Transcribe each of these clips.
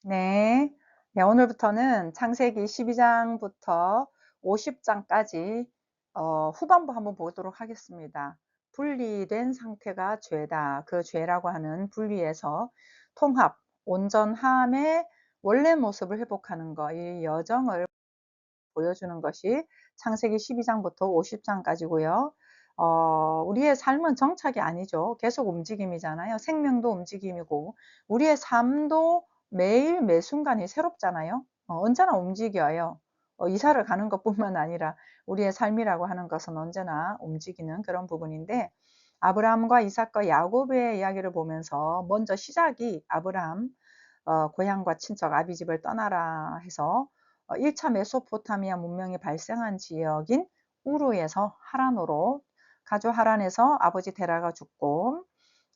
네. 네, 오늘부터는 창세기 12장부터 50장까지 후반부 한번 보도록 하겠습니다. 분리된 상태가 죄다. 그 죄라고 하는 분리에서 통합, 온전함의 원래 모습을 회복하는 것, 이 여정을 보여주는 것이 창세기 12장부터 50장까지고요. 우리의 삶은 정착이 아니죠. 계속 움직임이잖아요. 생명도 움직임이고 우리의 삶도 매일 매 순간이 새롭잖아요. 언제나 움직여요. 이사를 가는 것뿐만 아니라 우리의 삶이라고 하는 것은 언제나 움직이는 그런 부분인데, 아브라함과 이삭과 야곱의 이야기를 보면서 먼저 시작이 아브라함 고향과 친척 아비집을 떠나라 해서 1차 메소포타미아 문명이 발생한 지역인 우르에서 하란으로 가죠. 하란에서 아버지 데라가 죽고,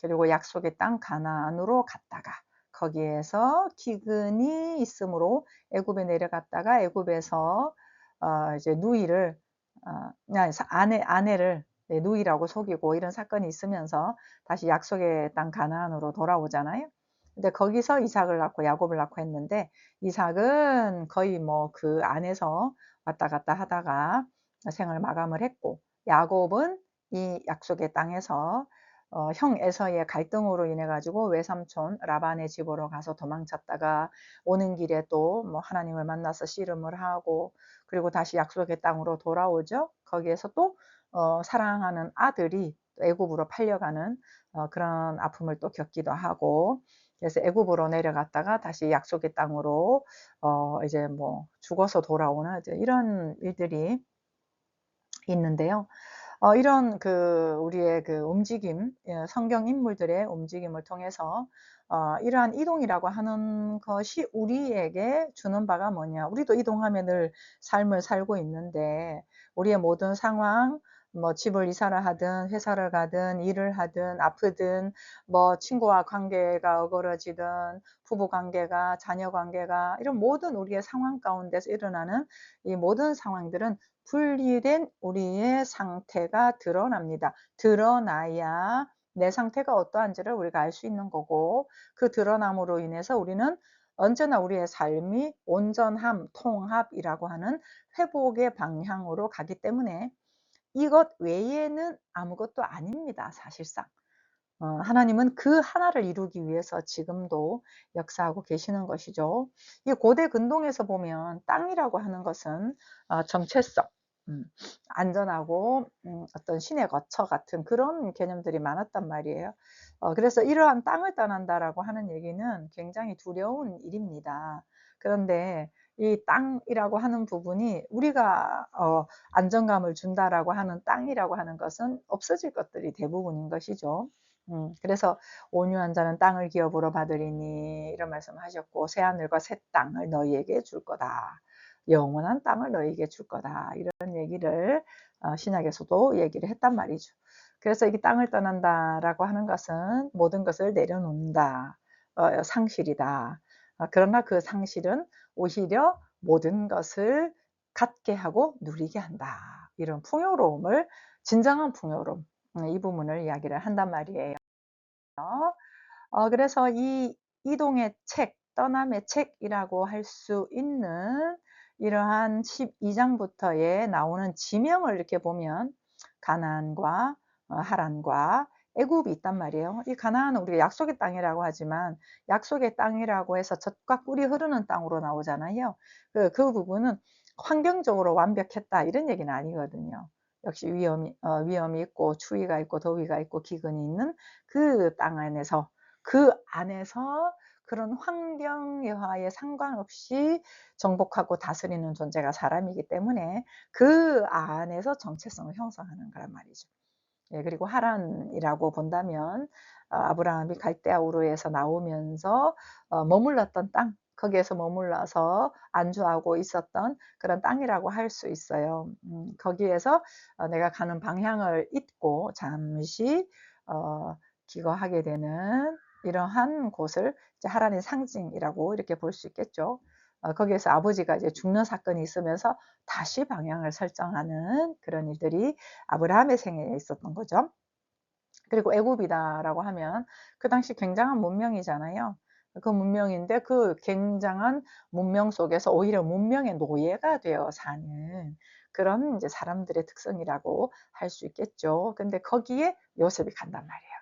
그리고 약속의 땅 가나안으로 갔다가 거기에서 기근이 있으므로 애굽에 내려갔다가 애굽에서 이제 누이를 아내를 누이라고 속이고 이런 사건이 있으면서 다시 약속의 땅 가나안으로 돌아오잖아요. 근데 거기서 이삭을 낳고 야곱을 낳고 했는데, 이삭은 거의 뭐 그 안에서 왔다 갔다 하다가 생을 마감을 했고, 야곱은 이 약속의 땅에서 형 에서의 갈등으로 인해 가지고 외삼촌 라반의 집으로 가서 도망쳤다가 오는 길에 또 뭐 하나님을 만나서 씨름을 하고, 그리고 다시 약속의 땅으로 돌아오죠. 거기에서 또 사랑하는 아들이 애굽으로 팔려가는 그런 아픔을 또 겪기도 하고, 그래서 애굽으로 내려갔다가 다시 약속의 땅으로 이제 뭐 죽어서 돌아오는 이제 이런 일들이 있는데요. 이런 그 우리의 그 움직임, 성경 인물들의 움직임을 통해서 이러한 이동이라고 하는 것이 우리에게 주는 바가 뭐냐. 우리도 이동하며 늘 삶을 살고 있는데, 우리의 모든 상황, 뭐 집을 이사를 하든 회사를 가든 일을 하든 아프든 뭐 친구와 관계가 어그러지든 부부 관계가 자녀 관계가, 이런 모든 우리의 상황 가운데서 일어나는 이 모든 상황들은 분리된 우리의 상태가 드러납니다. 드러나야 내 상태가 어떠한지를 우리가 알 수 있는 거고, 그 드러남으로 인해서 우리는 언제나 우리의 삶이 온전함, 통합이라고 하는 회복의 방향으로 가기 때문에 이것 외에는 아무것도 아닙니다, 사실상. 하나님은 그 하나를 이루기 위해서 지금도 역사하고 계시는 것이죠. 이 고대 근동에서 보면 땅이라고 하는 것은 정체성, 음, 안전하고 어떤 신의 거처 같은 그런 개념들이 많았단 말이에요. 그래서 이러한 땅을 떠난다라고 하는 얘기는 굉장히 두려운 일입니다. 그런데 이 땅이라고 하는 부분이 우리가 안정감을 준다라고 하는 땅이라고 하는 것은 없어질 것들이 대부분인 것이죠. 그래서 온유한 자는 땅을 기업으로 받으리니 이런 말씀하셨고, 새하늘과 새 땅을 너희에게 줄 거다. 영원한 땅을 너희에게 줄 거다. 이런 얘기를 신약에서도 얘기를 했단 말이죠. 그래서 이 땅을 떠난다라고 하는 것은 모든 것을 내려놓는다. 상실이다. 그러나 그 상실은 오히려 모든 것을 갖게 하고 누리게 한다. 이런 풍요로움을, 진정한 풍요로움, 이 부분을 이야기를 한단 말이에요. 그래서 이 이동의 책, 떠남의 책이라고 할 수 있는 이러한 12장부터의 나오는 지명을 이렇게 보면 가나안과 하란과 애굽이 있단 말이에요. 이 가나안은 우리가 약속의 땅이라고 하지만 약속의 땅이라고 해서 젖과 꿀이 흐르는 땅으로 나오잖아요. 그 부분은 환경적으로 완벽했다 이런 얘기는 아니거든요. 역시 위험이 있고 추위가 있고 더위가 있고 기근이 있는 그 땅 안에서, 그 안에서 그런 환경 여하에 상관없이 정복하고 다스리는 존재가 사람이기 때문에 그 안에서 정체성을 형성하는 거란 말이죠. 예, 그리고 하란이라고 본다면 아브라함이 갈대아 우르에서 나오면서 머물렀던 땅, 거기에서 머물러서 안주하고 있었던 그런 땅이라고 할 수 있어요. 거기에서 내가 가는 방향을 잊고 잠시 기거하게 되는 이러한 곳을 이제 하란의 상징이라고 이렇게 볼 수 있겠죠. 거기에서 아버지가 이제 죽는 사건이 있으면서 다시 방향을 설정하는 그런 일들이 아브라함의 생애에 있었던 거죠. 그리고 애굽이다라고 하면 그 당시 굉장한 문명이잖아요. 그 문명인데 그 굉장한 문명 속에서 오히려 문명의 노예가 되어 사는 그런 이제 사람들의 특성이라고 할 수 있겠죠. 근데 거기에 요셉이 간단 말이에요.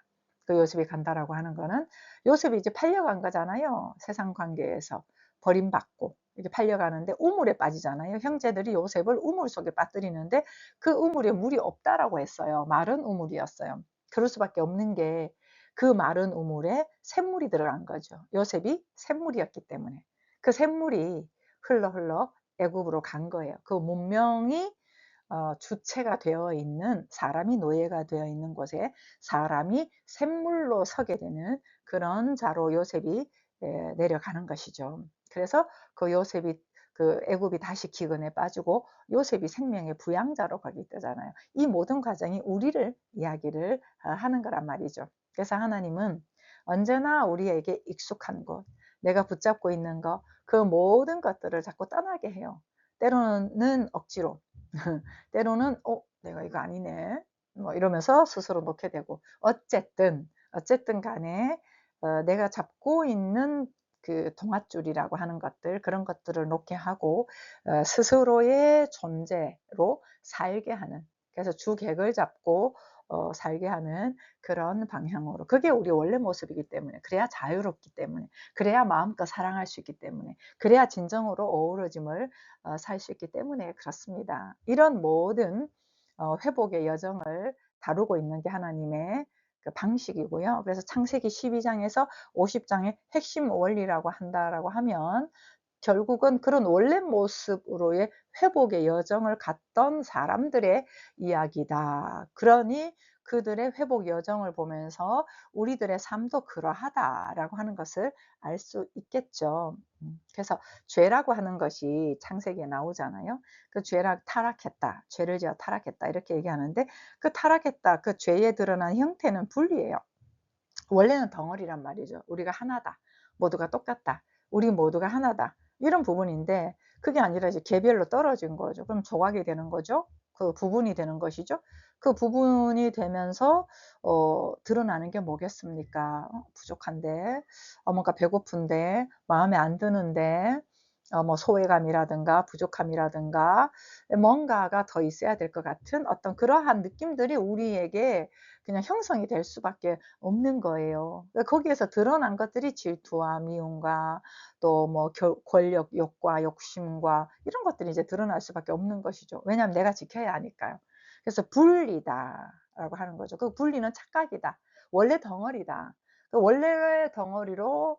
그 요셉이 간다라고 하는 거는 요셉이 이제 팔려간 거잖아요. 세상 관계에서 버림받고 이제 팔려가는데 우물에 빠지잖아요. 형제들이 요셉을 우물 속에 빠뜨리는데 그 우물에 물이 없다라고 했어요. 마른 우물이었어요. 그럴 수밖에 없는 게 그 마른 우물에 샘물이 들어간 거죠. 요셉이 샘물이었기 때문에. 그 샘물이 흘러 흘러 애굽으로 간 거예요. 그 문명이 주체가 되어 있는, 사람이 노예가 되어 있는 곳에 사람이 샘물로 서게 되는 그런 자로 요셉이 내려가는 것이죠. 그래서 그 요셉이 그 애굽이 다시 기근에 빠지고 요셉이 생명의 부양자로 거기 뜨잖아요. 이 모든 과정이 우리를 이야기를 하는 거란 말이죠. 그래서 하나님은 언제나 우리에게 익숙한 곳, 내가 붙잡고 있는 것, 그 모든 것들을 자꾸 떠나게 해요. 때로는 억지로, 때로는 내가 이거 아니네 뭐 이러면서 스스로 놓게 되고, 어쨌든 간에 내가 잡고 있는 그 동아줄이라고 하는 것들, 그런 것들을 놓게 하고 스스로의 존재로 살게 하는, 그래서 주객을 잡고 살게 하는 그런 방향으로, 그게 우리 원래 모습이기 때문에, 그래야 자유롭기 때문에, 그래야 마음껏 사랑할 수 있기 때문에, 그래야 진정으로 어우러짐을 살 수 있기 때문에 그렇습니다. 이런 모든 회복의 여정을 다루고 있는 게 하나님의 그 방식이고요. 그래서 창세기 12장에서 50장의 핵심 원리라고 한다라고 하면 결국은 그런 원래 모습으로의 회복의 여정을 갔던 사람들의 이야기다. 그러니 그들의 회복 여정을 보면서 우리들의 삶도 그러하다라고 하는 것을 알 수 있겠죠. 그래서 죄라고 하는 것이 창세기에 나오잖아요. 그 죄라 타락했다, 죄를 지어 타락했다 이렇게 얘기하는데, 그 타락했다, 그 죄에 드러난 형태는 분리예요. 원래는 덩어리란 말이죠. 우리가 하나다, 모두가 똑같다, 우리 모두가 하나다, 이런 부분인데 그게 아니라 이제 개별로 떨어진 거죠. 그럼 조각이 되는 거죠. 그 부분이 되는 것이죠. 그 부분이 되면서 드러나는 게 뭐겠습니까? 부족한데, 뭔가 배고픈데, 마음에 안 드는데, 뭐 소외감이라든가 부족함이라든가 뭔가가 더 있어야 될 것 같은 어떤 그러한 느낌들이 우리에게 그냥 형성이 될 수밖에 없는 거예요. 거기에서 드러난 것들이 질투와 미움과 또 뭐 권력 욕과 욕심과 이런 것들이 이제 드러날 수밖에 없는 것이죠. 왜냐하면 내가 지켜야 하니까요. 그래서 분리다라고 하는 거죠. 그 분리는 착각이다. 원래 덩어리다. 그 원래 덩어리로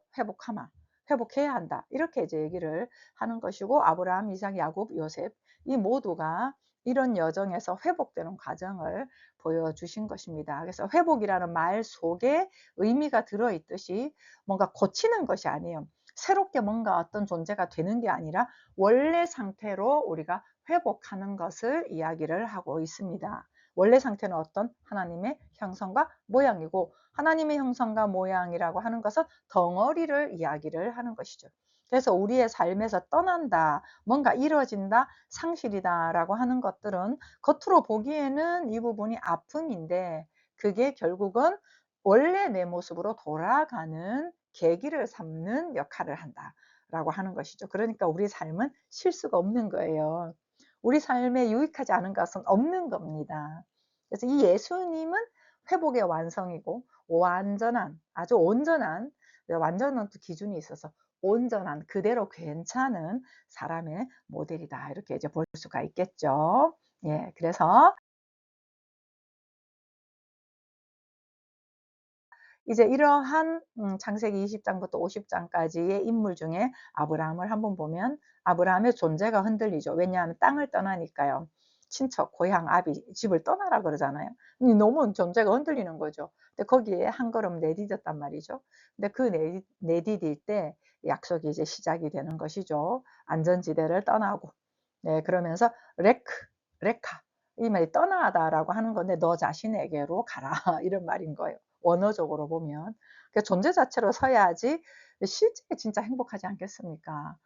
회복해야 한다. 이렇게 이제 얘기를 하는 것이고, 아브라함, 이삭, 야곱, 요셉 이 모두가 이런 여정에서 회복되는 과정을 보여주신 것입니다. 그래서 회복이라는 말 속에 의미가 들어있듯이 뭔가 고치는 것이 아니에요. 새롭게 뭔가 어떤 존재가 되는 게 아니라 원래 상태로 우리가 회복하는 것을 이야기를 하고 있습니다. 원래 상태는 어떤 하나님의 형상과 모양이고, 하나님의 형상과 모양이라고 하는 것은 덩어리를 이야기를 하는 것이죠. 그래서 우리의 삶에서 떠난다, 뭔가 이루어진다, 상실이다 라고 하는 것들은 겉으로 보기에는 이 부분이 아픔인데, 그게 결국은 원래 내 모습으로 돌아가는 계기를 삼는 역할을 한다라고 하는 것이죠. 그러니까 우리 삶은 실수가 없는 거예요. 우리 삶에 유익하지 않은 것은 없는 겁니다. 그래서 이 예수님은 회복의 완성이고 완전한, 아주 온전한, 완전한 또 기준이 있어서 온전한, 그대로 괜찮은 사람의 모델이다, 이렇게 이제 볼 수가 있겠죠. 예, 그래서 이제 이러한 창세기 20장부터 50장까지의 인물 중에 아브라함을 한번 보면 아브라함의 존재가 흔들리죠. 왜냐하면 땅을 떠나니까요. 친척, 고향, 아비, 집을 떠나라 그러잖아요. 너무 존재가 흔들리는 거죠. 근데 거기에 한 걸음 내디뎠단 말이죠. 근데 그 내디딜 때 약속이 이제 시작이 되는 것이죠. 안전지대를 떠나고. 네, 그러면서 레카. 이 말이 떠나다라고 하는 건데 너 자신에게로 가라 이런 말인 거예요. 원어적으로 보면. 그 존재 자체로 서야지 실제 진짜 행복하지 않겠습니까?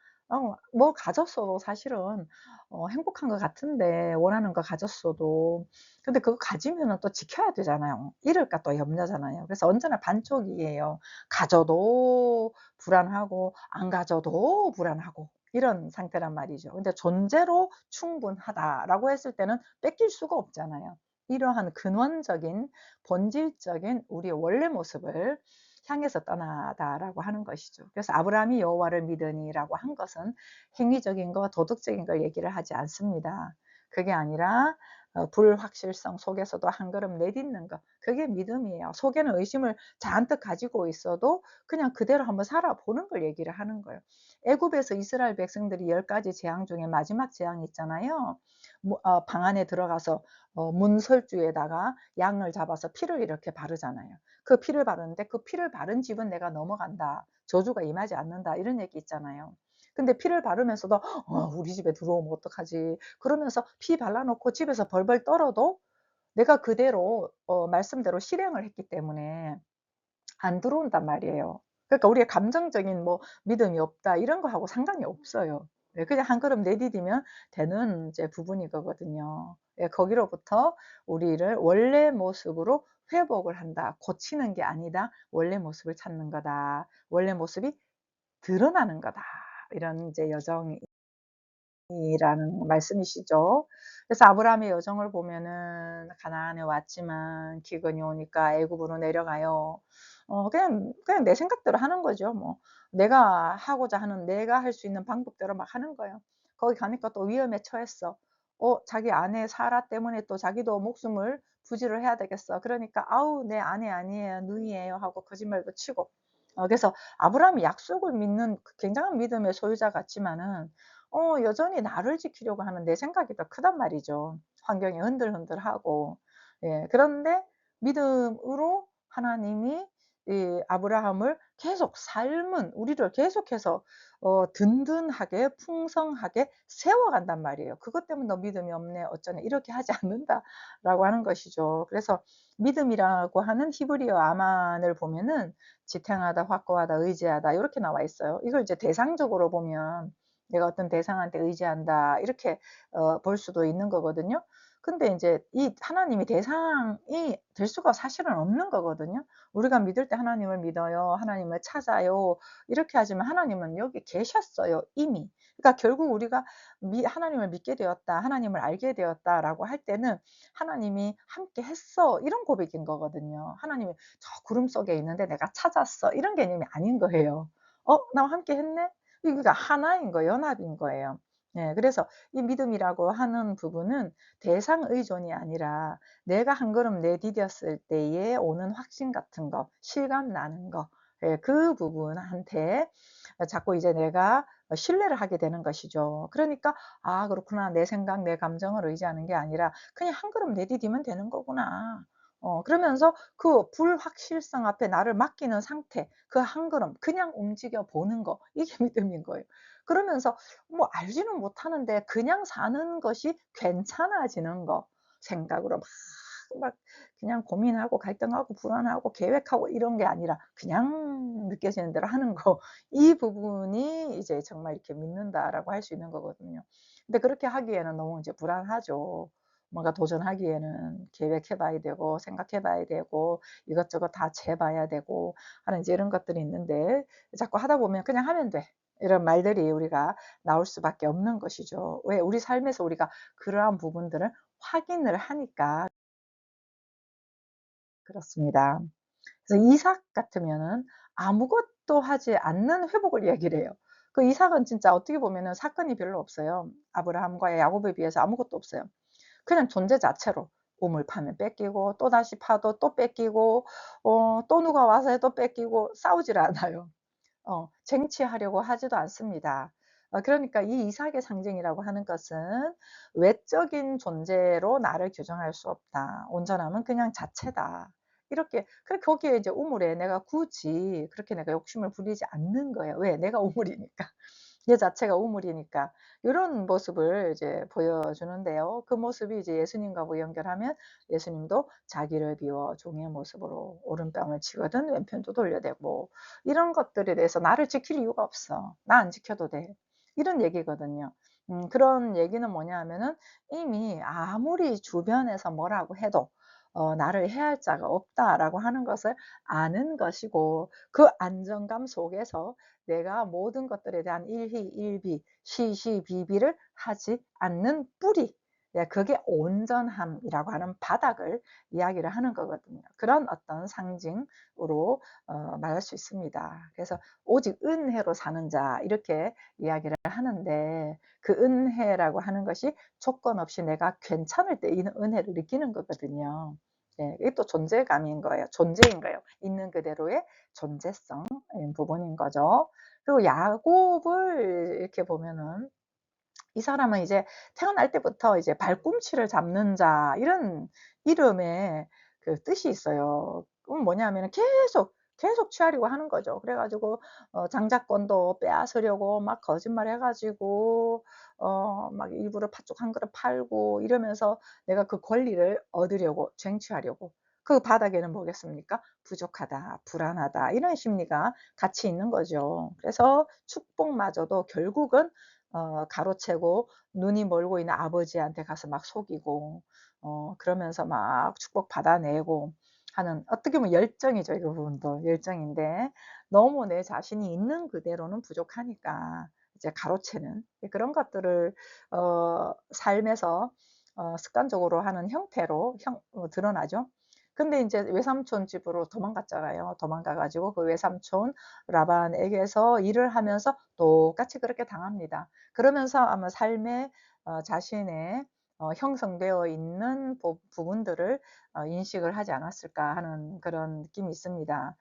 뭐 가졌어도 사실은 행복한 것 같은데, 원하는 거 가졌어도. 근데 그거 가지면은 또 지켜야 되잖아요. 잃을까 또 염려잖아요. 그래서 언제나 반쪽이에요. 가져도 불안하고 안 가져도 불안하고 이런 상태란 말이죠. 근데 존재로 충분하다라고 했을 때는 뺏길 수가 없잖아요. 이러한 근원적인 본질적인 우리의 원래 모습을 향해서 떠나다라고 하는 것이죠. 그래서 아브라함이 여호와를 믿으니라고 한 것은 행위적인 거, 도덕적인 걸 얘기를 하지 않습니다. 그게 아니라 불확실성 속에서도 한 걸음 내딛는 것, 그게 믿음이에요. 속에는 의심을 잔뜩 가지고 있어도 그냥 그대로 한번 살아보는 걸 얘기를 하는 거예요. 애굽에서 이스라엘 백성들이 10가지 재앙 중에 마지막 재앙이 있잖아요. 방 안에 들어가서 문설주에다가 양을 잡아서 피를 이렇게 바르잖아요. 그 피를 바르는데 그 피를 바른 집은 내가 넘어간다, 저주가 임하지 않는다, 이런 얘기 있잖아요. 근데 피를 바르면서도 우리 집에 들어오면 어떡하지, 그러면서 피 발라놓고 집에서 벌벌 떨어도 내가 그대로 말씀대로 실행을 했기 때문에 안 들어온단 말이에요. 그러니까 우리의 감정적인 뭐 믿음이 없다 이런 거하고 상관이 없어요. 예, 그냥 한 걸음 내디디면 되는 이제 부분이 거거든요. 예, 거기로부터 우리를 원래 모습으로 회복을 한다. 고치는 게 아니다. 원래 모습을 찾는 거다. 원래 모습이 드러나는 거다. 이런 이제 여정이 이라는 말씀이시죠. 그래서 아브라함의 여정을 보면은 가나안에 왔지만 기근이 오니까 애굽으로 내려가요. 그냥 내 생각대로 하는 거죠. 뭐 내가 하고자 하는, 내가 할 수 있는 방법대로 막 하는 거예요. 거기 가니까 또 위험에 처했어. 자기 아내 사라 때문에 또 자기도 목숨을 부지를 해야 되겠어. 그러니까 "아우 내 아내 아니에요. 누이예요." 하고 거짓말도 치고. 그래서 아브라함이 약속을 믿는 그 굉장한 믿음의 소유자 같지만은 여전히 나를 지키려고 하는 내 생각이 더 크단 말이죠. 환경이 흔들흔들하고. 예. 그런데 믿음으로 하나님이 이 아브라함을 계속 삶은 우리를 계속해서 든든하게 풍성하게 세워간단 말이에요. 그것 때문에 "너 믿음이 없네. 어쩌네." 이렇게 하지 않는다라고 하는 것이죠. 그래서 믿음이라고 하는 히브리어 아만을 보면은 지탱하다, 확고하다, 의지하다 요렇게 나와 있어요. 이걸 이제 대상적으로 보면 내가 어떤 대상한테 의지한다 이렇게 볼 수도 있는 거거든요. 근데 인제 이 하나님이 대상이 될 수가 사실은 없는 거거든요. 우리가 믿을 때 하나님을 믿어요. 하나님을 찾아요. 이렇게 하지만 하나님은 여기 계셨어요 이미. 그러니까 결국 우리가 하나님을 믿게 되었다, 하나님을 알게 되었다라고 할 때는 하나님이 함께 했어 이런 고백인 거거든요. 하나님이 저 구름 속에 있는데 내가 찾았어 이런 개념이 아닌 거예요. 나와 함께 했네? 그러니까 하나인 거예요. 연합인 거예요. 예. 그래서 이 믿음이라고 하는 부분은 대상 의존이 아니라 내가 한 걸음 내디뎠을 때에 오는 확신 같은 거, 실감 나는 거, 예, 그 부분한테 자꾸 이제 내가 신뢰를 하게 되는 것이죠. 그러니까 '아 그렇구나. 내 생각, 내 감정을 의지하는 게 아니라 그냥 한 걸음 내디디면 되는 거구나.' 그러면서 그 불확실성 앞에 나를 맡기는 상태, 그 한 걸음 그냥 움직여 보는 거, 이게 믿음인 거예요. 그러면서 뭐 알지는 못하는데 그냥 사는 것이 괜찮아지는 거. 생각으로 막 그냥 고민하고 갈등하고 불안하고 계획하고 이런 게 아니라 그냥 느껴지는 대로 하는 거. 이 부분이 이제 정말 이렇게 믿는다라고 할 수 있는 거거든요. 근데 그렇게 하기에는 너무 이제 불안하죠. 뭔가 도전하기에는 계획해 봐야 되고 생각해 봐야 되고 이것저것 다 재 봐야 되고 하는 이제 이런 것들이 있는데, 자꾸 하다 보면 '그냥 하면 돼.' 이런 말들이 우리가 나올 수밖에 없는 것이죠. 왜? 우리 삶에서 우리가 그러한 부분들을 확인을 하니까 그렇습니다. 그래서 이삭 같으면은 아무것도 하지 않는 회복을 얘기를 해요. 그 이삭은 진짜 어떻게 보면은 사건이 별로 없어요. 아브라함과 야곱에 비해서 아무것도 없어요. 그냥 존재 자체로 우물 파면 뺏기고 또다시 파도 또 뺏기고 또 누가 와서 해도 뺏기고 싸우질 않아요. 쟁취하려고 하지도 않습니다. 그러니까 이 이삭의 상징이라고 하는 것은 외적인 존재로 나를 규정할 수 없다. 온전함은 그냥 자체다. 이렇게 거기에 이제 우물에 내가 굳이 그렇게 내가 욕심을 부리지 않는 거예요. 왜? 내가 우물이니까. 얘 자체가 우물이니까. 요런 모습을 이제 보여주는데요. 그 모습이 이제 예수님과 뭐 연결하면 예수님도 자기를 비워 종의 모습으로 오른뺨을 치거든 왼편도 돌려대고 이런 것들에 대해서 나를 지킬 이유가 없어. 나 안 지켜도 돼. 이런 얘기거든요. 그런 얘기는 뭐냐 하면은 이미 아무리 주변에서 뭐라고 해도 나를 해할 자가 없다라고 하는 것을 아는 것이고, 그 안정감 속에서 내가 모든 것들에 대한 일희일비, 시시비비를 하지 않는 뿌리, 예, 그게 온전함이라고 하는 바닥을 이야기를 하는 거거든요. 그런 어떤 상징으로 말할 수 있습니다. 그래서 오직 은혜로 사는 자, 이렇게 이야기를 하는데, 그 은혜라고 하는 것이 조건 없이 내가 괜찮을 때 이 은혜를 느끼는 거거든요. 예, 이게 또 존재감인 거예요. 존재인 거예요. 있는 그대로의 존재성 부분인 거죠. 그리고 야곱을 이렇게 보면은, 이 사람은 이제 태어날 때부터 이제 발꿈치를 잡는 자, 이런 이름에 그 뜻이 있어요. 그건 뭐냐면 계속 취하려고 하는 거죠. 그래가지고 장자권도 빼앗으려고 막 거짓말 해가지고 막 일부러 팥죽 한 그릇 팔고 이러면서 내가 그 권리를 얻으려고, 쟁취하려고. 그 바닥에는 뭐겠습니까? 부족하다, 불안하다, 이런 심리가 같이 있는 거죠. 그래서 축복마저도 결국은 가로채고 눈이 멀고 있는 아버지한테 가서 막 속이고 그러면서 막 축복 받아내고 하는, 어떻게 보면 열정이죠. 이 부분도 열정인데, 너무 내 자신이 있는 그대로는 부족하니까 이제 가로채는 그런 것들을 삶에서 습관적으로 하는 형태로 드러나죠. 근데 이제 외삼촌 집으로 도망갔잖아요. 도망가 가지고 그 외삼촌 라반에게서 일을 하면서 똑같이 그렇게 당합니다. 그러면서 아마 삶에 자신의 형성되어 있는 부분들을 인식을 하지 않았을까 하는 그런 느낌이 있습니다.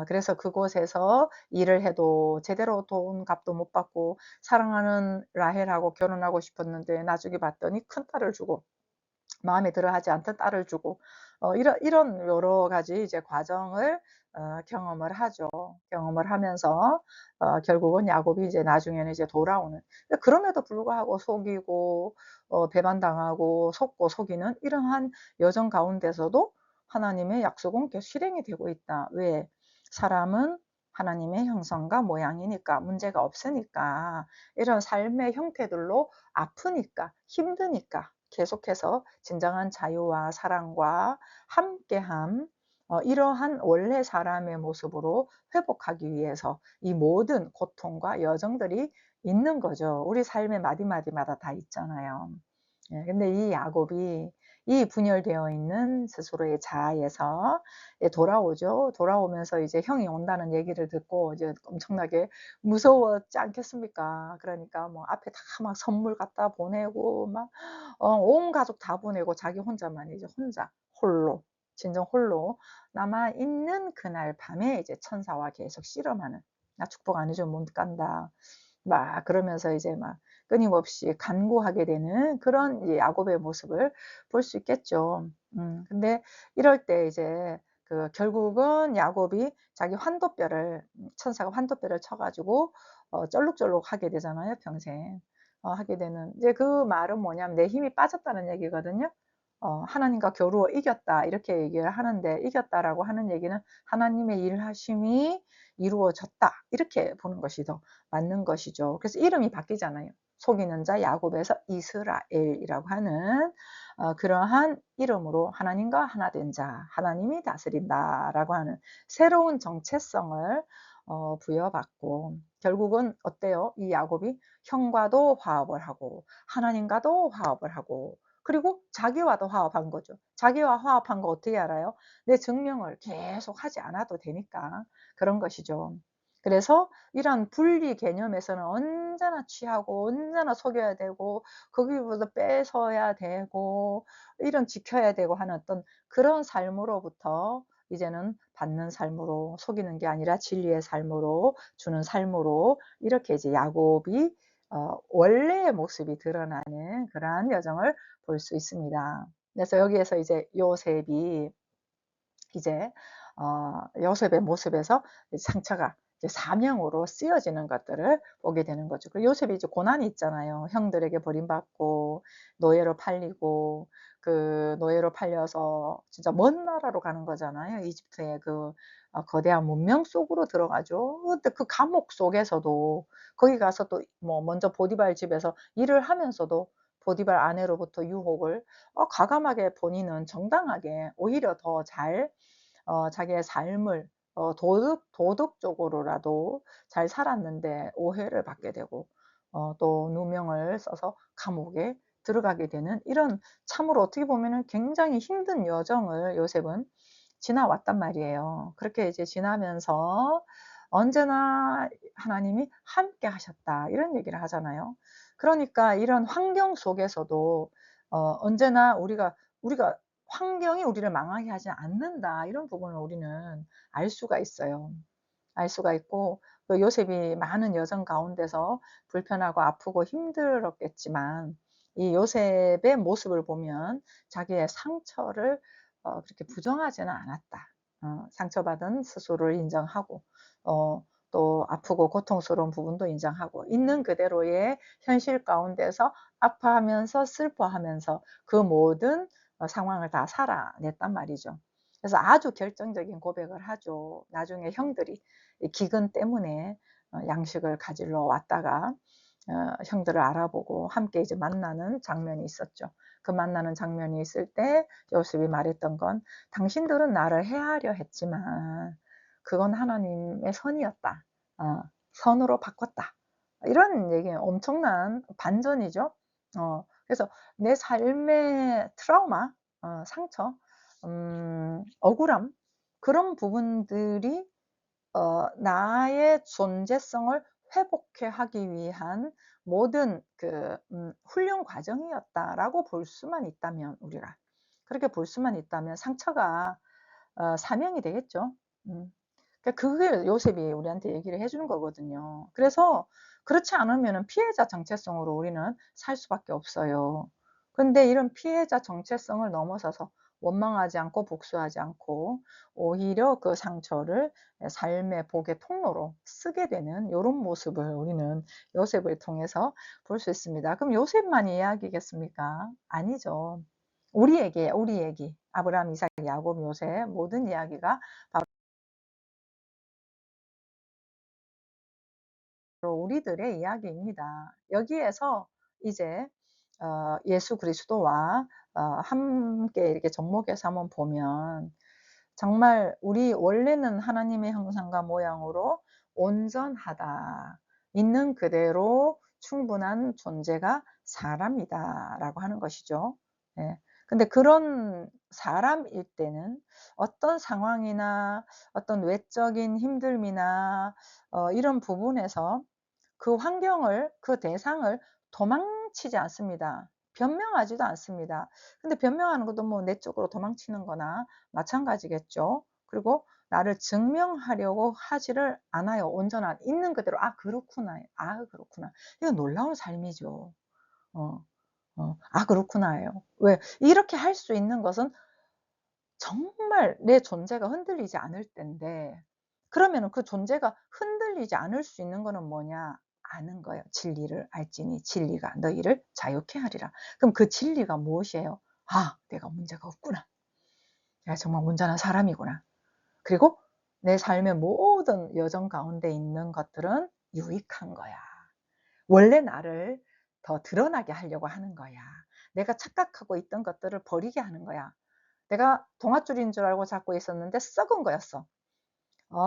그래서 그곳에서 일을 해도 제대로 돈 값도 못 받고, 사랑하는 라헬하고 결혼하고 싶었는데 나중에 봤더니 큰 딸을 주고, 마음에 들어 하지 않던 딸을 주고, 이런 여러 가지 이제 과정을 경험을 하죠. 경험을 하면서 결국은 야곱이 이제 나중에는 이제 돌아오는, 그럼에도 불구하고 속이고 배반당하고 속고 속이는 이러한 여정 가운데서도 하나님의 약속은 계속 실행이 되고 있다. 왜? 사람은 하나님의 형상과 모양이니까, 문제가 없으니까, 이런 삶의 형태들로 아프니까, 힘드니까 계속해서 진정한 자유와 사랑과 함께함, 이러한 원래 사람의 모습으로 회복하기 위해서 이 모든 고통과 여정들이 있는 거죠. 우리 삶의 마디마디마다 다 있잖아요. 예, 근데 이 야곱이 이 분열되어 있는 스스로의 자아에서 돌아오죠. 돌아오면서 이제 형이 온다는 얘기를 듣고 이제 엄청나게 무서웠지 않겠습니까? 그러니까 뭐 앞에 다 막 선물 갖다 보내고 막 온 가족 다 보내고 자기 혼자만 이제 홀로, 진정 홀로 남아 있는 그날 밤에 이제 천사와 계속 씨름하는, 나 축복 안 해주면 못 간다, 막 그러면서 이제 막 끊임없이 간구하게 되는 그런 이제 야곱의 모습을 볼 수 있겠죠. 근데 이럴 때 이제 그 결국은 야곱이 자기 환도뼈를, 천사가 환도뼈를 쳐가지고 쩔룩쩔룩 하게 되잖아요, 평생. 하게 되는, 이제 그 말은 뭐냐면 내 힘이 빠졌다는 얘기거든요. 하나님과 겨루어 이겼다, 이렇게 얘기를 하는데, 이겼다라고 하는 얘기는 하나님의 일하심이 이루어졌다, 이렇게 보는 것이 더 맞는 것이죠. 그래서 이름이 바뀌잖아요. 속이는 자 야곱에서 이스라엘이라고 하는 그러한 이름으로 하나님과 하나 된 자, 하나님이 다스린다라고 하는 새로운 정체성을 부여받고, 결국은 어때요? 이 야곱이 형과도 화합을 하고 하나님과도 화합을 하고, 그리고 자기와도 화합한 거죠. 자기와 화합한 거 어떻게 알아요? 내 증명을 계속 하지 않아도 되니까 그런 것이죠. 그래서 이런 분리 개념에서는 언제나 취하고 언제나 속여야 되고 거기보다 뺏어야 되고 이런 지켜야 되고 하는 어떤 그런 삶으로부터 이제는 받는 삶으로, 속이는 게 아니라 진리의 삶으로, 주는 삶으로, 이렇게 이제 야곱이 원래의 모습이 드러나는 그러한 여정을 볼 수 있습니다. 그래서 여기에서 이제 요셉이 이제 요셉의 모습에서 상처가 이제 사명으로 쓰여지는 것들을 보게 되는 거죠. 그 요셉이 이제 고난이 있잖아요. 형들에게 버림받고 노예로 팔리고 그 노예로 팔려서 진짜 먼 나라로 가는 거잖아요. 이집트의 그 거대한 문명 속으로 들어가죠. 근데 그 감옥 속에서도 거기 가서 또 뭐 먼저 보디발 집에서 일을 하면서도 보디발 아내로부터 유혹을 과감하게 본인은 정당하게 오히려 더 잘 자기의 삶을 도덕적으로라도 잘 살았는데 오해를 받게 되고 또 누명을 써서 감옥에 들어가게 되는 이런 참으로 어떻게 보면은 굉장히 힘든 여정을 요셉은 지나왔단 말이에요. 그렇게 이제 지나면서 언제나 하나님이 함께 하셨다 이런 얘기를 하잖아요. 그러니까 이런 환경 속에서도 언제나 우리가 환경이 우리를 망하게 하지 않는다 이런 부분을 우리는 알 수가 있어요. 알 수가 있고 또 요셉이 많은 여정 가운데서 불편하고 아프고 힘들었겠지만 이 요셉의 모습을 보면 자기의 상처를 그렇게 부정하지는 않았다. 상처받은 스스로를 인정하고 또 아프고 고통스러운 부분도 인정하고 있는 그대로의 현실 가운데서 아파하면서 슬퍼하면서 그 모든 상황을 다 살아냈단 말이죠. 그래서 아주 결정적인 고백을 하죠. 나중에 형들이 기근 때문에 양식을 가지러 왔다가 형들을 알아보고 함께 이제 만나는 장면이 있었죠. 그 만나는 장면이 있을 때 요셉이 말했던 건 당신들은 나를 해하려 했지만 그건 하나님의 선이었다. 선으로 바꿨다. 이런 얘기 엄청난 반전이죠. 그래서 내 삶의 트라우마, 상처, 억울함 그런 부분들이 나의 존재성을 회복해 하기 위한 모든 그 훈련 과정이었다라고 볼 수만 있다면 우리가 그렇게 볼 수만 있다면 상처가 사명이 되겠죠. 그러니까 그게 요셉이 우리한테 얘기를 해 주는 거거든요. 그래서 그렇지 않으면은 피해자 정체성으로 우리는 살 수밖에 없어요. 근데 이런 피해자 정체성을 넘어서서 원망하지 않고 복수하지 않고 오히려 그 상처를 삶의 복의 통로로 쓰게 되는 요런 모습을 우리는 요셉을 통해서 볼 수 있습니다. 그럼 요셉만 이야기겠습니까? 아니죠. 우리 얘기. 아브라함, 이삭, 야곱, 요셉 모든 이야기가 우리들의 이야기입니다. 여기에서 이제 예수 그리스도와 함께 이렇게 접목해서 한번 보면 정말 우리 원래는 하나님의 형상과 모양으로 온전하다. 있는 그대로 충분한 존재가 사람이다라고 하는 것이죠. 예. 근데 그런 사람일 때는 어떤 상황이나 어떤 외적인 힘듦이나 이런 부분에서 그 환경을 그 대상을 도망치지 않습니다. 변명하지도 않습니다. 근데 변명하는 것도 뭐 내적으로 도망치는 거나 마찬가지겠죠. 그리고 나를 증명하려고 하지를 않아요. 온전한 있는 그대로 '아 그렇구나. 아 그렇구나.' 이건 놀라운 삶이죠. 어. '아 그렇구나.'예요. 왜? 이렇게 할 수 있는 것은 정말 내 존재가 흔들리지 않을 텐데 그러면은 그 존재가 흔들리지 않을 수 있는 거는 뭐냐? 아는 거예요. 진리를 알지니 진리가 너희를 자유케 하리라. 그럼 그 진리가 무엇이에요? '아 내가 문제가 없구나. 내가 정말 온전한 사람이구나.' 그리고 '내 삶의 모든 여정 가운데 있는 것들은 유익한 거야. 원래 나를 더 드러나게 하려고 하는 거야. 내가 착각하고 있던 것들을 버리게 하는 거야. 내가 동아줄인 줄 알고 잡고 있었는데 썩은 거였어.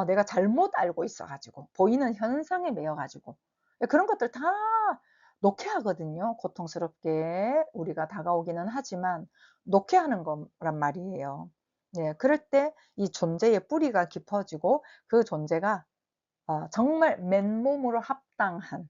내가 잘못 알고 있어 가지고 보이는 현상에 매여 가지고 그런 것들 다 놓게 하거든요. 고통스럽게 우리가 다가오기는 하지만 놓게 하는 거란 말이에요. 예. 그럴 때 이 존재의 뿌리가 깊어지고 그 존재가 정말 맨몸으로 합당한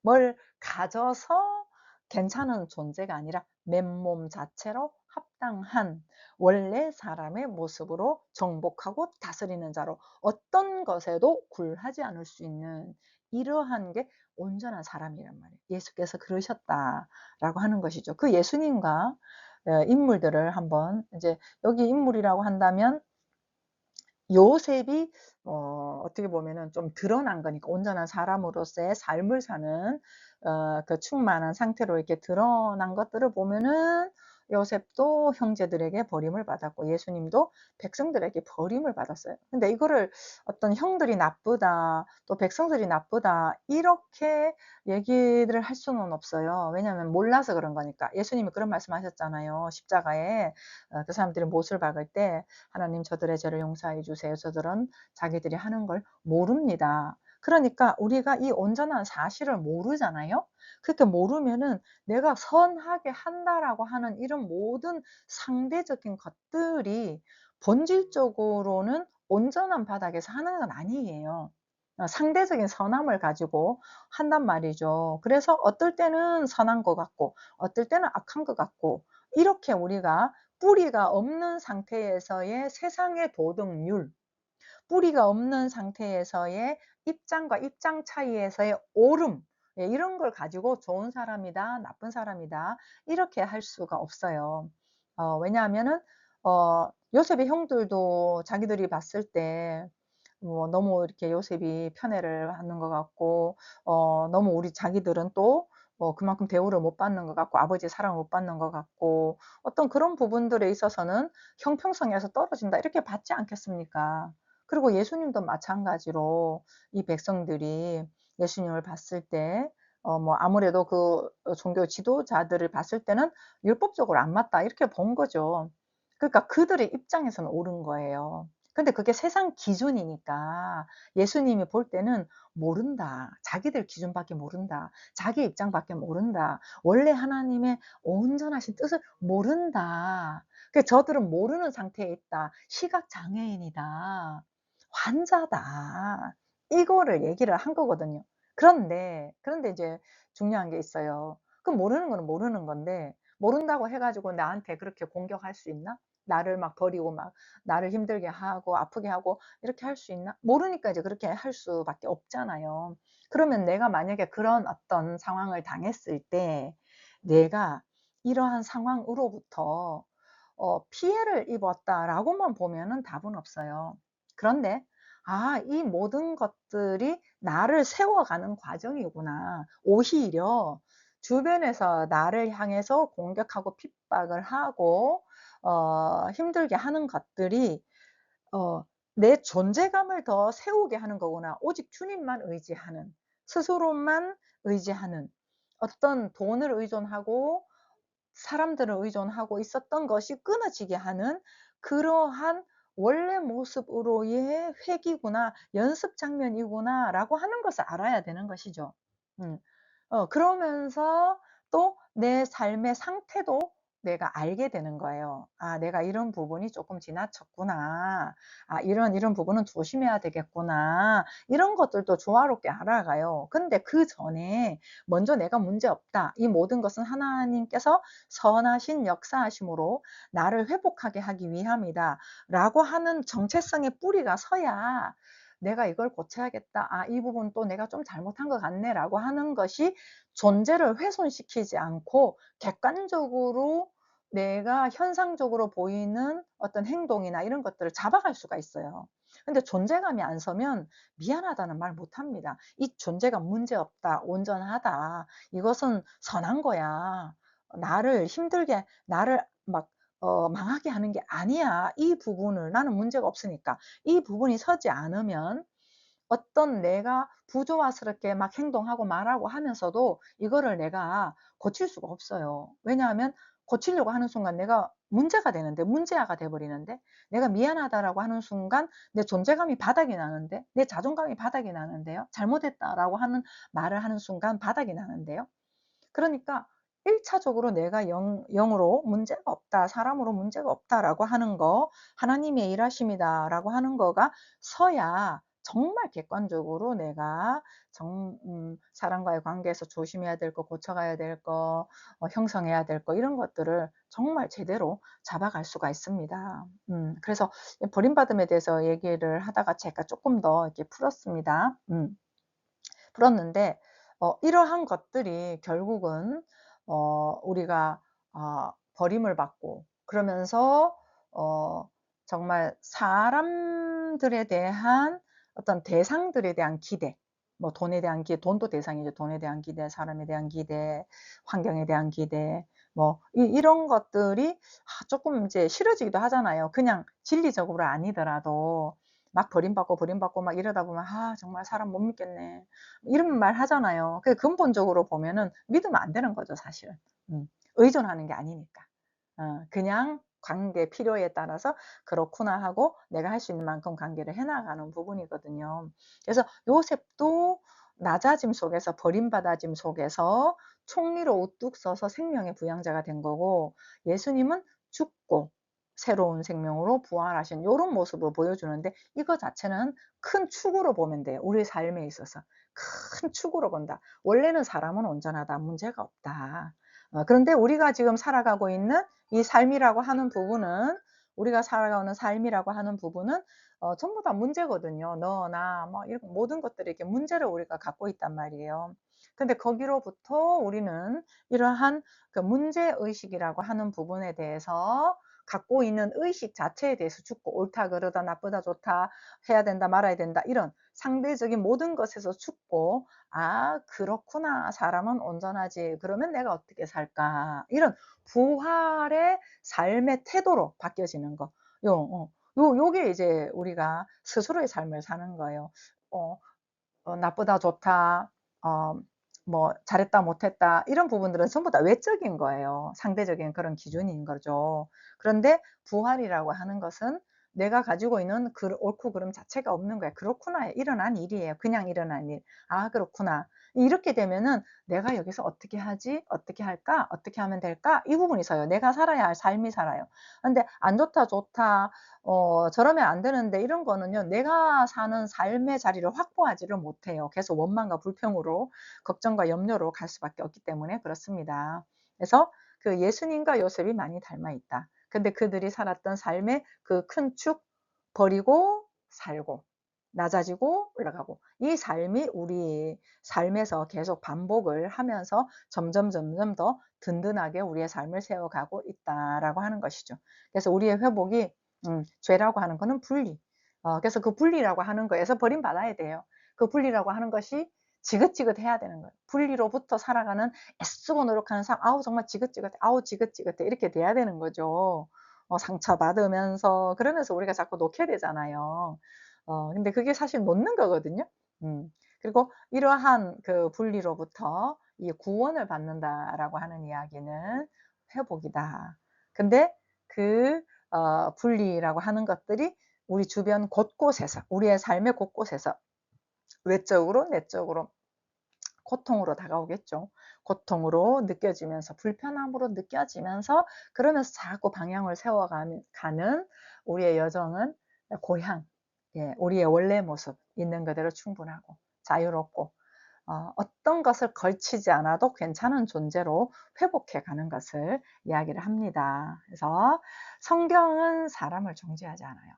뭘 가져서 괜찮은 존재가 아니라 맨몸 자체로 합당한 원래 사람의 모습으로 정복하고 다스리는 자로 어떤 것에도 굴하지 않을 수 있는 이러한 게 온전한 사람이란 말이에요. 예수께서 그러셨다라고 하는 것이죠. 그 예수님과 인물들을 한번 이제 여기 인물이라고 한다면 요셉이 어떻게 보면은 좀 드러난 거니까 온전한 사람으로서의 삶을 사는 그 충만한 상태로 이렇게 드러난 것들을 보면은 요셉도 형제들에게 버림을 받았고 예수님도 백성들에게 버림을 받았어요. 근데 이거를 어떤 '형들이 나쁘다.' 또 '백성들이 나쁘다.' 이렇게 얘기를 할 수는 없어요. 왜냐하면 몰라서 그런 거니까. 예수님이 그런 말씀하셨잖아요. 십자가에 그 사람들이 못을 박을 때 "하나님 저들의 죄를 용서해 주세요. 저들은 자기들이 하는 걸 모릅니다." 그러니까 우리가 이 온전한 사실을 모르잖아요. 그렇게 모르면은 내가 선하게 한다라고 하는 이런 모든 상대적인 것들이 본질적으로는 온전한 바닥에서 하는 건 아니에요. 상대적인 선함을 가지고 한단 말이죠. 그래서 어떨 때는 선한 것 같고 어떨 때는 악한 것 같고 이렇게 우리가 뿌리가 없는 상태에서의 세상의 도덕률, 뿌리가 없는 상태에서의 입장과 입장 차이에서의 오름, 예, 이런 걸 가지고 좋은 사람이다, 나쁜 사람이다, 이렇게 할 수가 없어요. 왜냐하면은, 요셉의 형들도 자기들이 봤을 때, 너무 이렇게 요셉이 편애를 하는 것 같고, 너무 우리 자기들은 또, 그만큼 대우를 못 받는 것 같고, 아버지의 사랑을 못 받는 것 같고, 어떤 그런 부분들에 있어서는 형평성에서 떨어진다, 이렇게 받지 않겠습니까? 그리고 예수님도 마찬가지로 이 백성들이 예수님을 봤을 때 뭐 아무래도 그 종교 지도자들을 봤을 때는 '율법적으로 안 맞다.' 이렇게 본 거죠. 그러니까 그들의 입장에서는 옳은 거예요. 근데 그게 세상 기준이니까 예수님이 볼 때는 '모른다. 자기들 기준밖에 모른다. 자기 입장밖에 모른다. 원래 하나님의 온전하신 뜻을 모른다. 그 저들은 모르는 상태에 있다. 시각 장애인이다. 환자다. 이거를 얘기를 한 거거든요. 그런데 이제 중요한 게 있어요. 그럼 모르는 거는 모르는 건데 모른다고 해 가지고 나한테 그렇게 공격할 수 있나? 나를 막 버리고 막 나를 힘들게 하고 아프게 하고 이렇게 할 수 있나? 모르니까 이제 그렇게 할 수밖에 없잖아요. 그러면 내가 만약에 그런 어떤 상황을 당했을 때 내가 이러한 상황으로부터 '피해를 입었다.'라고만 보면은 답은 없어요. 그런데 '아 이 모든 것들이 나를 세워가는 과정이구나.' 오히려 주변에서 나를 향해서 공격하고 핍박을 하고 힘들게 하는 것들이 어 '내 존재감을 더 세우게 하는 거구나.' 오직 주님만 의지하는, 스스로만 의지하는, 어떤 돈을 의존하고 사람들을 의존하고 있었던 것이 끊어지게 하는 그러한 '원래 모습으로의 회귀구나. 연습 장면이구나.'라고 하는 것을 알아야 되는 것이죠. 음. 그러면서 또 내 삶의 상태도 내가 알게 되는 거예요. '아 내가 이런 부분이 쪼끔 지나쳤구나. 아 이런 부분은 조심해야 되겠구나.' 이런 것들도 조화롭게 알아가요. 근데 그전에 먼저 '내가 문제없다. 이 모든 것은 하나님께서 선하신 역사하심으로 나를 회복하게 하기 위함이다.'라고 하는 정체성의 뿌리가 서야 '내가 이걸 고쳐야겠다. 아 이 부분 또 내가 좀 잘못한 것 같네.'라고 하는 것이 존재를 훼손시키지 않고 객관적으로 내가 현상적으로 보이는 어떤 행동이나 이런 것들을 잡아갈 수가 있어요. 근데 존재감이 안 서면 미안하다는 말 못 합니다. "이 존재감 문제없다. 온전하다. 이것은 선한 거야. 나를 힘들게 나를 막 망하게 하는 게 아니야. 이 부분을 나는 문제가 없으니까." 이 부분이 서지 않으면 어떤 내가 부조화스럽게 막 행동하고 말하고 하면서도 이거를 내가 고칠 수가 없어요. 왜냐하면 고치려고 하는 순간 내가 문제가 되는데, 문제아가 돼 버리는데, 내가 미안하다라고 하는 순간 내 존재감이 바닥이 나는데, 내 자존감이 바닥이 나는데요. 잘못했다라고 하는 말을 하는 순간 바닥이 나는데요. 그러니까 1 차적으로 내가 영으로 문제가 없다. 사람으로 문제가 없다라고 하는 거, 하나님의 일하심이다라고 하는 거가 서야 정말 객관적으로 내가 사람과의 관계에서 조심해야 될 거, 고쳐가야 될 거, 형성해야 될 거 이런 것들을 정말 제대로 잡아갈 수가 있습니다. 그래서 버림받음에 대해서 얘기를 하다가 제가 쪼끔 더 이렇게 풀었습니다. 풀었는데 이러한 것들이 결국은 우리가 버림을 받고 그러면서 어 정말 사람들에 대한 어떤 대상들에 대한 기대, 뭐 돈에 대한 돈도 대상이죠. 돈에 대한 기대, 사람에 대한 기대, 환경에 대한 기대, 뭐 이런 것들이 조금 이제 싫어지기도 하잖아요. 그냥 진리적으로 아니더라도 막 버림받고 막 이러다 보면 '아 정말 사람 못 믿겠네.' 이런 말 하잖아요. 그 근본적으로 보면은 믿으면 안 되는 거죠 사실. 의존하는 게 아니니까. 그냥 관계 필요에 따라서 '그렇구나.' 하고 내가 할 수 있는 만큼 관계를 해 나가는 부분이거든요. 그래서 요셉도 낮아짐 속에서, 버림받아짐 속에서 총리로 우뚝 서서 생명의 부양자가 된 거고, 예수님은 죽고 새로운 생명으로 부활하신 요런 모습을 보여주는데, 이거 자체는 큰 축으로 보면 돼요. 우리 삶에 있어서 큰 축으로 본다. 원래는 사람은 온전하다. 문제가 없다. 그런데 우리가 지금 살아가고 있는 이 삶이라고 하는 부분은, 우리가 살아가는 삶이라고 하는 부분은 전부 다 문제거든요. 너, 나, 뭐 이런 모든 것들이 이렇게 문제를 우리가 갖고 있단 말이에요. 근데 거기로부터 우리는 이러한 그 문제 의식이라고 하는 부분에 대해서, 갖고 있는 의식 자체에 대해서 죽고, 옳다 그르다 나쁘다 좋다 해야 된다 말아야 된다 이런 상대적인 모든 것에서 죽고, '아 그렇구나. 사람은 온전하지. 그러면 내가 어떻게 살까?' 이런 부활의 삶의 태도로 바뀌어지는 거. 요게 이제 우리가 스스로의 삶을 사는 거예요. 어 나쁘다 좋다, 어 뭐 잘했다 못했다 이런 부분들은 전부 다 외적인 거예요. 상대적인 그런 기준인 거죠. 그런데 부활이라고 하는 것은 내가 가지고 있는 그 옳고 그름 자체가 없는 거예요. '그렇구나. 일어난 일이에요. 그냥 일어난 일. 아 그렇구나.' 이렇게 되면은 '내가 여기서 어떻게 하지? 어떻게 할까? 어떻게 하면 될까?' 이 부분이 서요. 내가 살아야 할 삶이 살아요. 근데 안 좋다 좋다 저러면 안 되는데 이런 거는요, 내가 사는 삶의 자리를 확보하지를 못해요. 계속 원망과 불평으로, 걱정과 염려로 갈 수밖에 없기 때문에 그렇습니다. 그래서 그 예수님과 요셉이 많이 닮아 있다. 근데 그들이 살았던 삶의 그 큰 축, 버리고 살고 낮아지고 올라가고, 이 삶이 우리 삶에서 계속 반복을 하면서 점점 더 든든하게 우리의 삶을 세워가고 있다라고 하는 것이죠. 그래서 우리의 회복이, 죄라고 하는 거는 분리. 그래서 그 분리라고 하는 거에서 버림받아야 돼요. 그 분리라고 하는 것이 지긋지긋해야 되는 거예요. 분리로부터 살아가는, 애쓰고 노력하는 삶, 아우 정말 지긋지긋해, 아우 지긋지긋해 이렇게 돼야 되는 거죠. 상처받으면서 그러면서 우리가 자꾸 놓게 되잖아요. 근데 그게 사실 놓는 거거든요. 그리고 이러한 그 분리로부터 이 구원을 받는다라고 하는 이야기는 회복이다. 근데 그 분리라고 하는 것들이 우리 주변 곳곳에서, 우리의 삶의 곳곳에서 외적으로 내적으로 고통으로 다가오겠죠. 고통으로 느껴지면서, 불편함으로 느껴지면서, 그러면서 자꾸 방향을 세워가는 가는 우리의 여정은 고향, 예, 우리의 원래 모습 있는 그대로 충분하고 자유롭고, 어떤 것을 걸치지 않아도 괜찮은 존재로 회복해 가는 것을 이야기를 합니다. 그래서 성경은 사람을 정죄하지 않아요.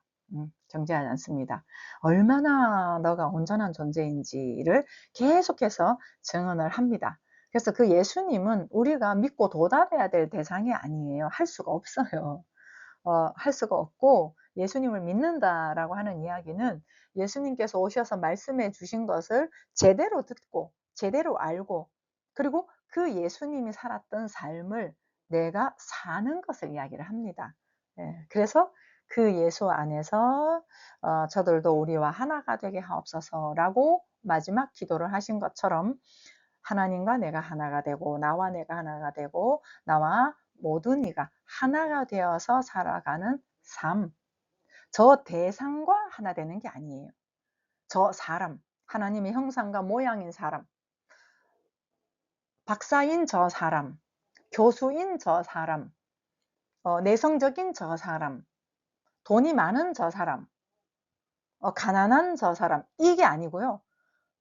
정죄하지 않습니다. 얼마나 너가 온전한 존재인지를 계속해서 증언을 합니다. 그래서 그 예수님은 우리가 믿고 도달해야 될 대상이 아니에요. 할 수가 없어요. 할 수가 없고, 예수님을 믿는다라고 하는 이야기는 예수님께서 오셔서 말씀해 주신 것을 제대로 듣고 제대로 알고, 그리고 그 예수님이 살았던 삶을 내가 사는 것을 이야기를 합니다. 예. 그래서 그 예수 안에서 저들도 우리와 하나가 되게 하옵소서라고 마지막 기도를 하신 것처럼, 하나님과 내가 하나가 되고, 나와 내가 하나가 되고, 나와 모든 이가 하나가 되어서 살아가는 삶. 저 대상과 하나 되는 게 아니에요. 저 사람, 하나님의 형상과 모양인 사람, 박사인 저 사람, 교수인 저 사람, 내성적인 저 사람, 돈이 많은 저 사람, 가난한 저 사람, 이게 아니고요.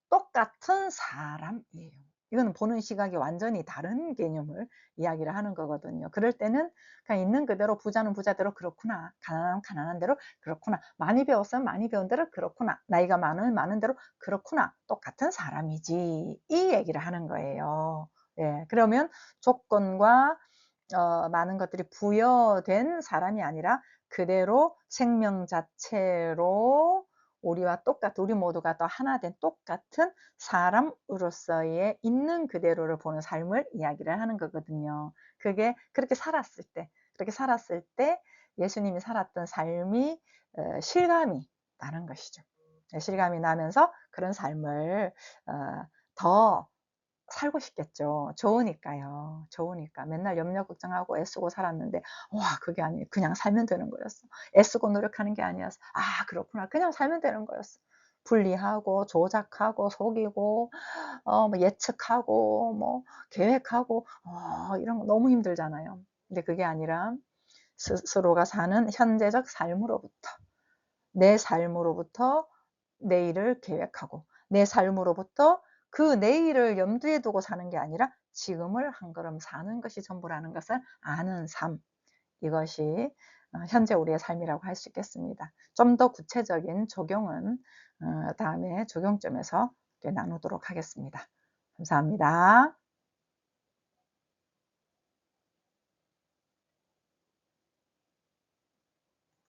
똑같은 사람이에요. 이거는 보는 시각이 완전히 다른 개념을 이야기를 하는 거거든요. 그럴 때는 그냥 있는 그대로, 부자는 부자대로 그렇구나, 가난하면 가난한 대로 그렇구나, 많이 배웠으면 많이 배운 대로 그렇구나, 나이가 많으면 많은 대로 그렇구나, 똑같은 사람이지, 이 얘기를 하는 거예요. 예, 그러면 조건과 많은 것들이 부여된 사람이 아니라 그대로 생명 자체로 우리와 우리 모두가 또 하나 된 똑같은 사람으로서의 있는 그대로를 보는 삶을 이야기를 하는 거거든요. 그게 그렇게 살았을 때 예수님이 살았던 삶이 실감이 나는 것이죠. 실감이 나면서 그런 삶을 더 살고 싶겠죠. 좋으니까요. 좋으니까. 맨날 염려 걱정하고 애쓰고 살았는데 와 그게 아니에요. 그냥 살면 되는 거였어. 애쓰고 노력하는 게 아니었어. '아 그렇구나.' 그냥 살면 되는 거였어. 분리하고 조작하고 속이고 뭐 예측하고 뭐 계획하고 이런 거 너무 힘들잖아요. 근데 그게 아니라 스스로가 사는 현재적 삶으로부터 내 삶으로부터 내일을 계획하고 내 삶으로부터 그 내일을 염두에 두고 사는 게 아니라 지금을 한 걸음 사는 것이 전부라는 것을 아는 삶. 이것이 현재 우리의 삶이라고 할 수 있겠습니다. 좀 더 구체적인 적용은 다음에 적용점에서 나누도록 하겠습니다. 감사합니다.